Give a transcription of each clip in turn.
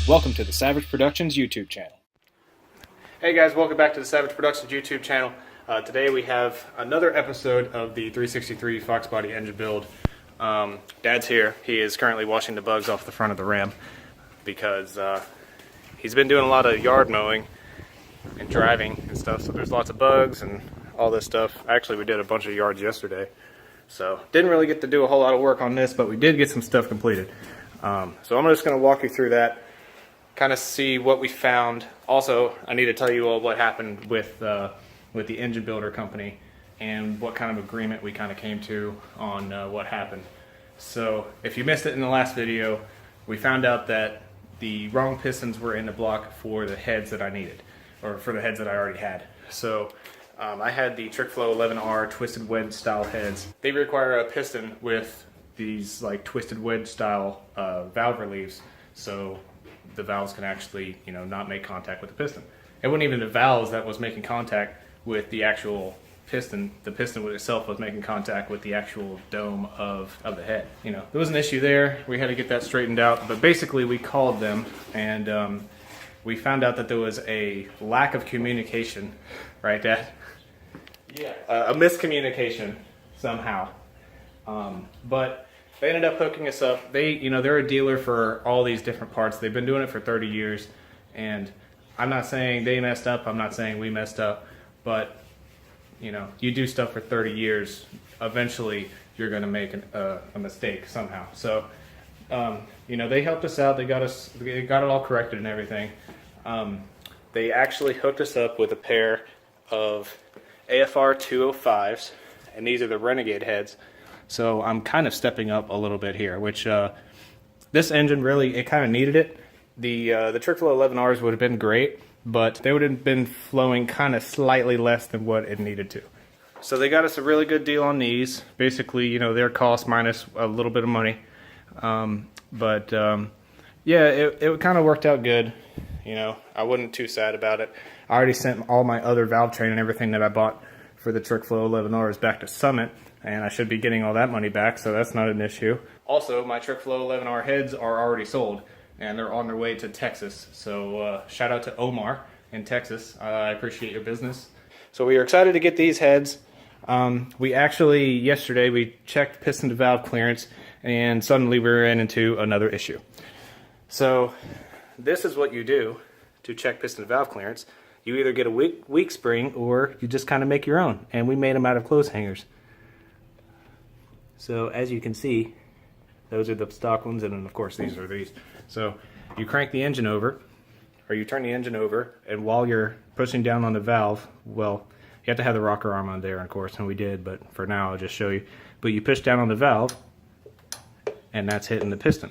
Welcome to the Savage Productions YouTube channel. Hey guys, welcome back to the Savage Productions YouTube channel. Today we have another episode of the 363 Fox Body engine build. Dad's here. He is currently washing the bugs off the front of the Ram because he's been doing a lot of yard mowing and driving and stuff, so there's lots of bugs and all this stuff. Actually, we did a bunch of yards yesterday, so didn't really get to do a whole lot of work on this, but we did get some stuff completed. So I'm just going to walk you through that, kind of see what we found. Also, I need to tell you all what happened with the engine builder company and what kind of agreement we kind of came to on what happened. So if you missed it in the last video, we found out that the wrong pistons were in the block for the heads that I needed, or for the heads that I already had. So I had the TrickFlow 11R twisted wedge style heads. They require a piston with these like twisted wedge style valve reliefs, so the valves can actually, you know, not make contact with the piston. It wasn't even the valves that was making contact with the actual piston. The piston itself was making contact with the actual dome of the head. You know, there was an issue there. We had to get that straightened out, but basically we called them and we found out that there was a lack of communication, right, Dad? Yeah. A miscommunication somehow. But they ended up hooking us up. They're a dealer for all these different parts. They've been doing it for 30 years, and I'm not saying they messed up. I'm not saying we messed up, but you know, you do stuff for 30 years, eventually you're going to make a mistake somehow. So, you know, they helped us out. They got it all corrected and everything. They actually hooked us up with a pair of AFR 205s, and these are the Renegade heads. So I'm kind of stepping up a little bit here, which this engine really, it kind of needed it. The TrickFlow 11Rs would have been great, but they would have been flowing kind of slightly less than what it needed to. So they got us a really good deal on these. Basically, you know, their cost minus a little bit of money. Yeah, it kind of worked out good. You know, I wasn't too sad about it. I already sent all my other valve train and everything that I bought for the TrickFlow 11Rs back to Summit, and I should be getting all that money back, so that's not an issue. Also, my TrickFlow 11R heads are already sold, and they're on their way to Texas. So shout out to Omar in Texas. I appreciate your business. So we are excited to get these heads. We actually, yesterday, we checked piston to valve clearance, and suddenly we ran into another issue. So this is what you do to check piston to valve clearance. You either get a weak spring, or you just kind of make your own, and we made them out of clothes hangers. So as you can see, those are the stock ones, and then of course these are these. So you crank the engine over, or you turn the engine over, and while you're pushing down on the valve, well, you have to have the rocker arm on there, of course, and we did, but for now I'll just show you. But you push down on the valve, and that's hitting the piston.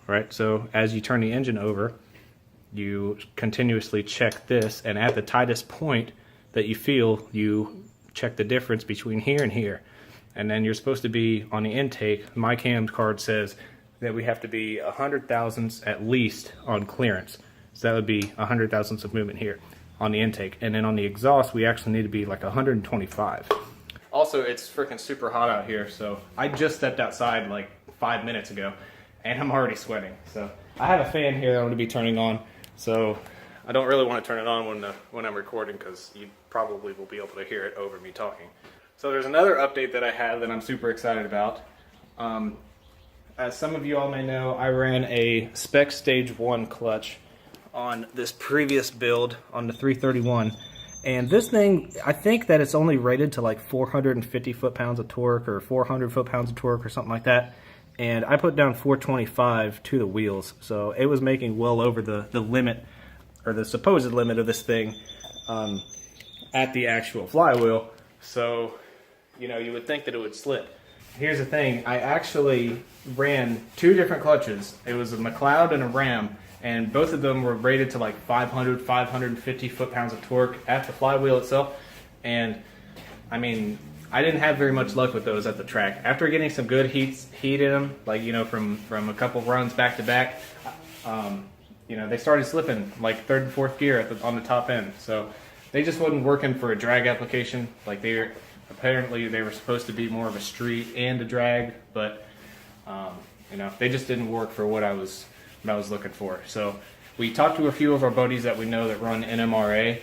Right? So as you turn the engine over, you continuously check this, and at the tightest point that you feel, you check the difference between here and here. And then you're supposed to be on the intake. My cam card says that we have to be 100 thousandths at least on clearance. So that would be 100 thousandths of movement here on the intake. And then on the exhaust, we actually need to be like 125. Also, it's freaking super hot out here. So I just stepped outside like 5 minutes ago, and I'm already sweating. So I have a fan here that I'm going to be turning on. So I don't really want to turn it on when I'm recording, because you probably will be able to hear it over me talking. So there's another update that I have that I'm super excited about. As some of you all may know, I ran a SPEC Stage 1 clutch on this previous build on the 331. And this thing, I think that it's only rated to like 450 foot-pounds of torque, or 400 foot-pounds of torque, or something like that. And I put down 425 to the wheels. So it was making well over the limit, or the supposed limit of this thing at the actual flywheel. So, you know, you would think that it would slip. Here's the thing, I actually ran two different clutches. It was a McLeod and a Ram, and both of them were rated to like 500, 550 foot-pounds of torque at the flywheel itself. And I mean, I didn't have very much luck with those at the track. After getting some good heat in them, like, you know, from a couple runs back to back, you know, they started slipping like third and fourth gear on the top end. So they just wasn't working for a drag application. Like, apparently they were supposed to be more of a street and a drag, but you know, they just didn't work for what I was what I was looking for. So we talked to a few of our buddies that we know that run NMRA,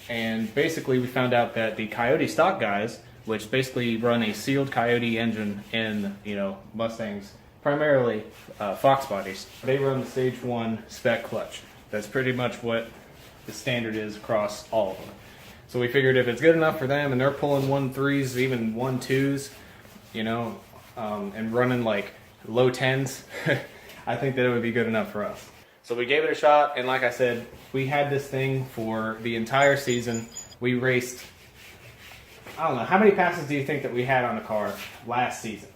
and basically we found out that the Coyote stock guys, which basically run a sealed Coyote engine in, you know, Mustangs, primarily Fox bodies, they run the Stage 1 spec clutch. That's pretty much what the standard is across all of them. So we figured if it's good enough for them and they're pulling 1.3s, even 1.2s, you know, and running like low 10s, I think that it would be good enough for us. So we gave it a shot, and like I said, we had this thing for the entire season. We raced, I don't know, how many passes do you think that we had on the car last season?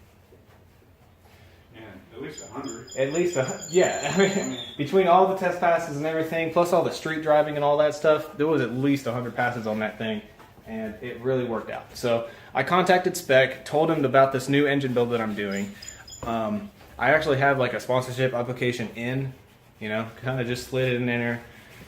Yeah, at least 100. At least, yeah. I mean, between all the test passes and everything, plus all the street driving and all that stuff, there was at least 100 passes on that thing, and it really worked out. So I contacted SPEC, told him about this new engine build that I'm doing. I actually have like a sponsorship application in, you know, kind of just slid it in there,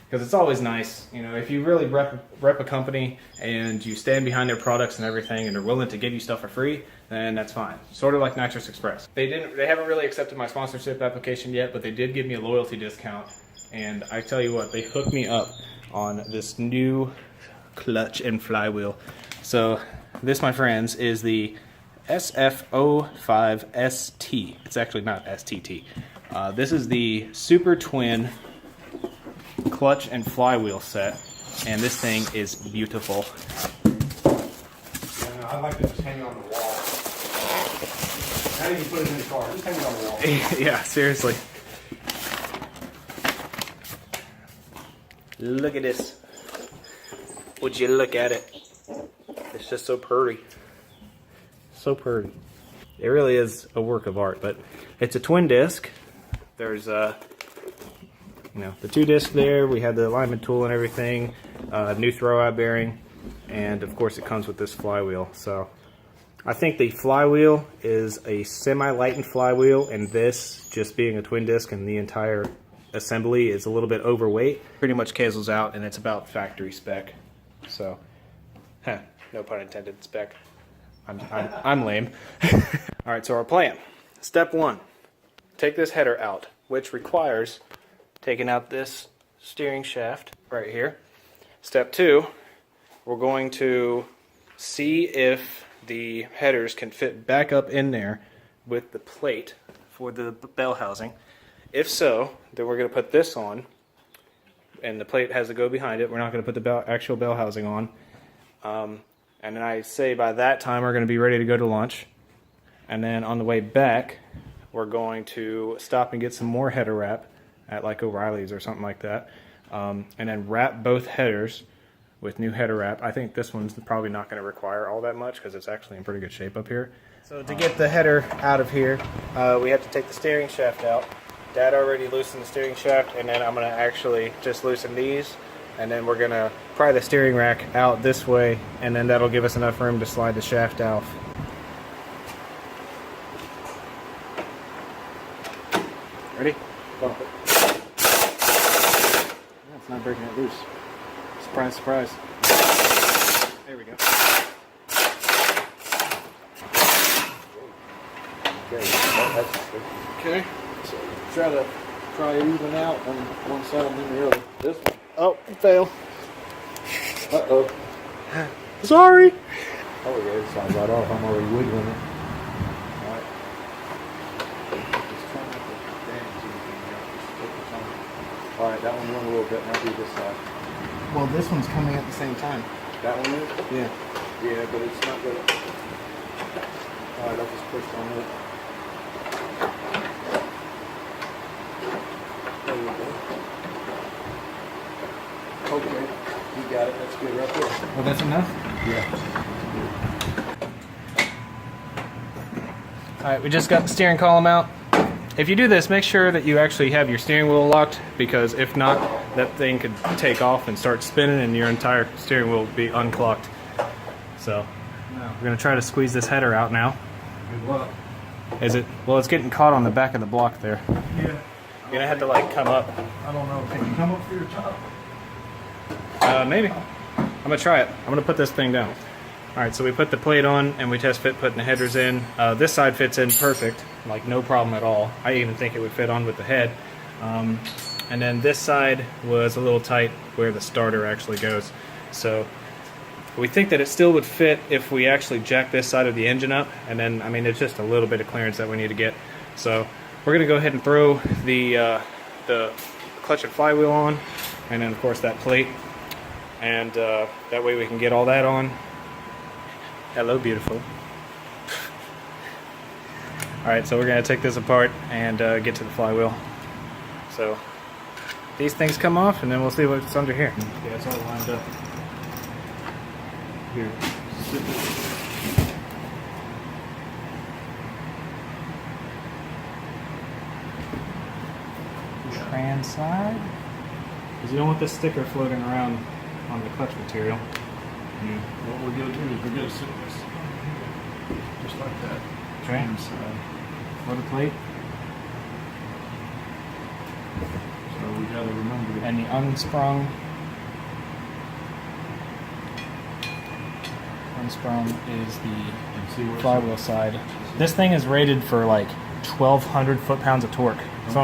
because it's always nice, you know, if you really rep a company and you stand behind their products and everything and they're willing to give you stuff for free, then that's fine. Sort of like NITROUS Express. They haven't really accepted my sponsorship application yet, but they did give me a loyalty discount, and I tell you what, they hooked me up on this new clutch and flywheel. So this, my friends, is the SF05ST. It's actually not STT. This is the Super Twin clutch and flywheel set, and this thing is beautiful. Yeah, no, I like to just hang it on the wall. How do you put it in the car? Just hang it on the wall. Yeah, seriously. Look at this. Would you look at it? It's just so pretty. So pretty. It really is a work of art, but it's a twin disc. There's you know, the 2 discs there. We had the alignment tool and everything, new throwout bearing, and of course it comes with this flywheel. So I think the flywheel is a semi-lightened flywheel, and this, just being a twin disc and the entire assembly, is a little bit overweight. Pretty much cancels out, and it's about factory spec. So, no pun intended, spec. I'm lame. All right, so our plan. Step 1, take this header out, which requires taking out this steering shaft right here. Step 2, we're going to see if the headers can fit back up in there with the plate for the bell housing. If so, then we're going to put this on, and the plate has to go behind it. We're not going to put the actual bell housing on. And then I say by that time we're going to be ready to go to lunch. And then on the way back, we're going to stop and get some more header wrap at like O'Reilly's or something like that. And then wrap both headers with new header wrap. I think this one's probably not going to require all that much because it's actually in pretty good shape up here. So to get the header out of here, we have to take the steering shaft out. Dad already loosened the steering shaft, and then I'm going to actually just loosen these, and then we're going to pry the steering rack out this way, and then that'll give us enough room to slide the shaft off. Ready? Bump it. Yeah, it's not breaking it loose. Surprise, surprise. There we go. Okay. So try to even out on one side and then the other. This one. Oh, fail. Uh-oh. Sorry. Oh, yeah, it sounds right off. I'm already wiggling it. Alright. Alright, that one went a little bit. Now do this side. Well, this one's coming at the same time. That one is? Yeah. Yeah, but it's not good. Alright, I'll just push on it. There we go. Okay, you got it. That's good right there. Well, that's enough? Yeah. Alright, we just got the steering column out. If you do this, make sure that you actually have your steering wheel locked, because if not, that thing could take off and start spinning and your entire steering wheel would be unclocked. So, we're going to try to squeeze this header out now. Good luck. Is it? Well, it's getting caught on the back of the block there. Yeah. You're going to have to like come up. I don't know. Can you come up through the top? Maybe. I'm going to try it. I'm going to put this thing down. Alright, so we put the plate on and we test fit putting the headers in. This side fits in perfect, like no problem at all. I even think it would fit on with the head. And then this side was a little tight where the starter actually goes. So we think that it still would fit if we actually jack this side of the engine up. And then, I mean, it's just a little bit of clearance that we need to get. So we're going to go ahead and throw the clutch and flywheel on. And then, of course, that plate. And that way we can get all that on. Hello, beautiful. Alright, so we're going to take this apart and get to the flywheel. So these things come off and then we'll see what's under here. Yeah, it's all lined up. Here. Trans side. Because you don't want this sticker floating around on the clutch material. Yeah. What we're going to do is we're going to sit this just like that. Trans side. For the plate. So we got to remember that. And the unsprung is the flywheel side. This thing is rated for like 1,200 foot-pounds of torque. So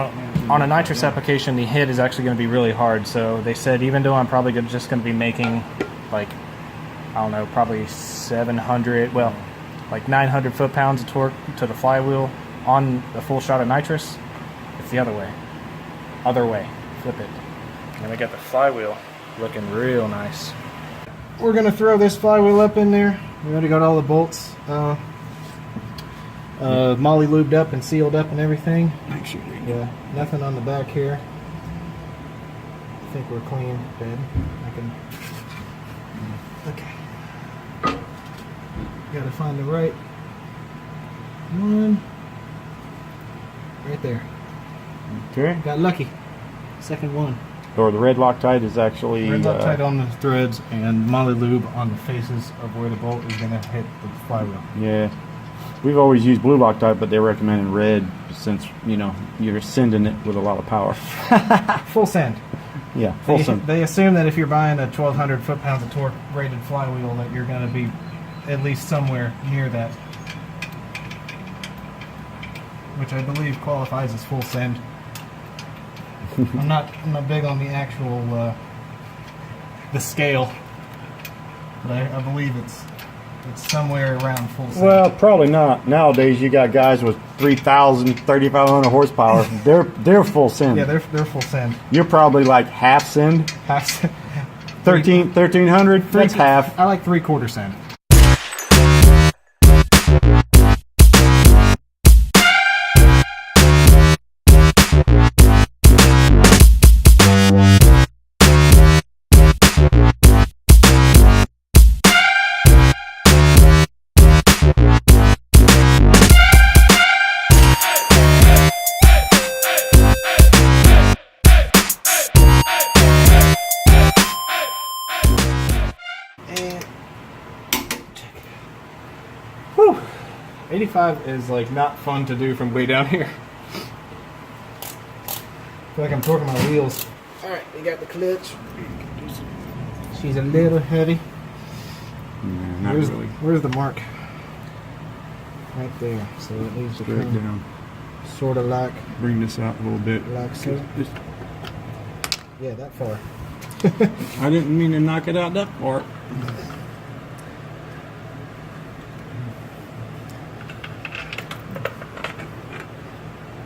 on a nitrous application, the hit is actually going to be really hard. So they said even though I'm probably just going to be making like, I don't know, probably 700, well, like 900 foot-pounds of torque to the flywheel on a full shot of nitrous, it's the other way. Other way. Flip it. And we got the flywheel looking real nice. We're going to throw this flywheel up in there. We already got all the bolts molly lubed up and sealed up and everything. Yeah, nothing on the back here. I think we're clean, Dad. Okay. Gotta find the right one. Right there. Okay. Got lucky. Second one. Or the red Loctite is actually Red Loctite on the threads and molly lube on the faces of where the bolt is gonna hit the flywheel. yeah. We've always used blue Loctite, but they're recommending red since you're sending it with a lot of power. Full send. Yeah, full send. They assume that if you're buying a 1,200 foot-pounds of torque rated flywheel, that you're going to be at least somewhere near that, which I believe qualifies as full send. I'm not big on the actual the scale, but I believe it's somewhere around full send. Well, probably not. Nowadays, you got guys with 3,000, 3,500 horsepower. They're full send. Yeah, they're full send. You're probably like half send. Half send. 1,300. That's half. I like 3/4 send. Whew. 85 is like not fun to do from way down here. I feel like I'm torquing my wheels. Alright, we got the clutch. She's a little heavy. Not really. Where's the mark? Right there. So it leaves the Straight pin down. sort of like Bring this out a little bit. so. Yeah, that far. I didn't mean to knock it out that far.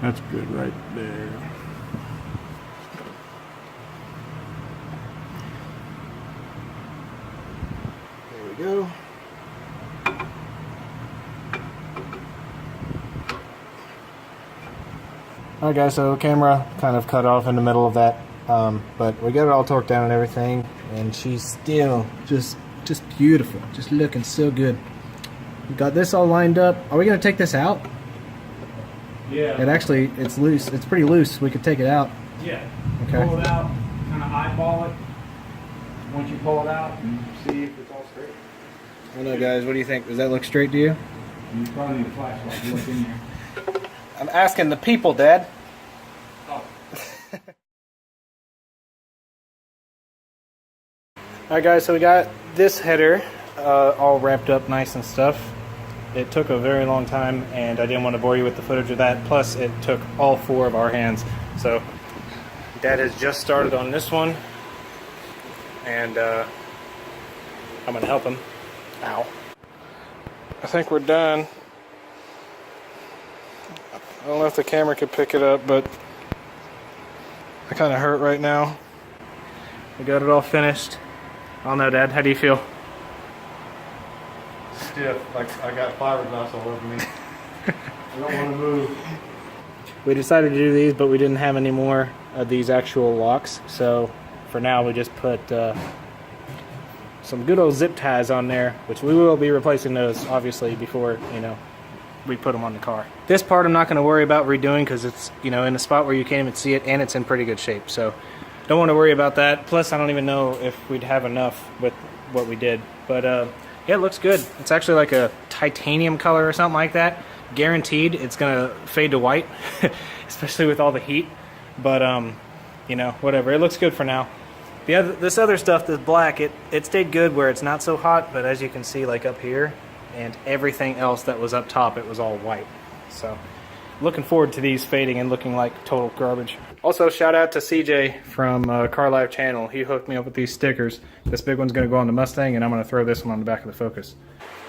That's good right there. There we go. Alright guys, so camera kind of cut off in the middle of that, but we got it all torqued down and everything, and she's still just beautiful, just looking so good. We got this all lined up. Are we going to take this out? Yeah. It's loose. It's pretty loose. We could take it out. Yeah. Okay. Pull it out, kind of eyeball it. Once you pull it out, and see if it's all straight. I don't know, guys. What do you think? Does that look straight to you? You probably need a flashlight to look in there. I'm asking the people, Dad. Oh. Alright guys, so we got this header all wrapped up nice and stuff. It took a very long time and I didn't want to bore you with the footage of that. Plus it took all four of our hands. So Dad has just started on this one, and I'm gonna help him. Ow. I think we're done. I don't know if the camera could pick it up, but I kind of hurt right now. We got it all finished. I don't know, Dad, how do you feel? Stiff, like I got fiberglass all over me. I don't want to move. We decided to do these, but we didn't have any more of these actual locks, so for now we just put some good old zip ties on there, which we will be replacing those obviously before, you know, we put them on the car. This part I'm not going to worry about redoing because it's, you know, in a spot where you can't even see it, and it's in pretty good shape, so don't want to worry about that. Plus I don't even know if we'd have enough with what we did, but yeah, it looks good. It's actually like a titanium color or something like that. Guaranteed it's gonna fade to white, especially with all the heat, but you know, whatever, it looks good for now. This other stuff, this black, it stayed good where it's not so hot, but as you can see, like up here and everything else that was up top, it was all white. So looking forward to these fading and looking like total garbage. Also, shout out to CJ from Car Life channel. He hooked me up with these stickers. This big one's gonna go on the Mustang, and I'm gonna throw this one on the back of the Focus.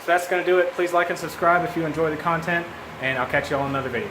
So that's going to do it. Please like and subscribe if you enjoy the content, and I'll catch you all in another video.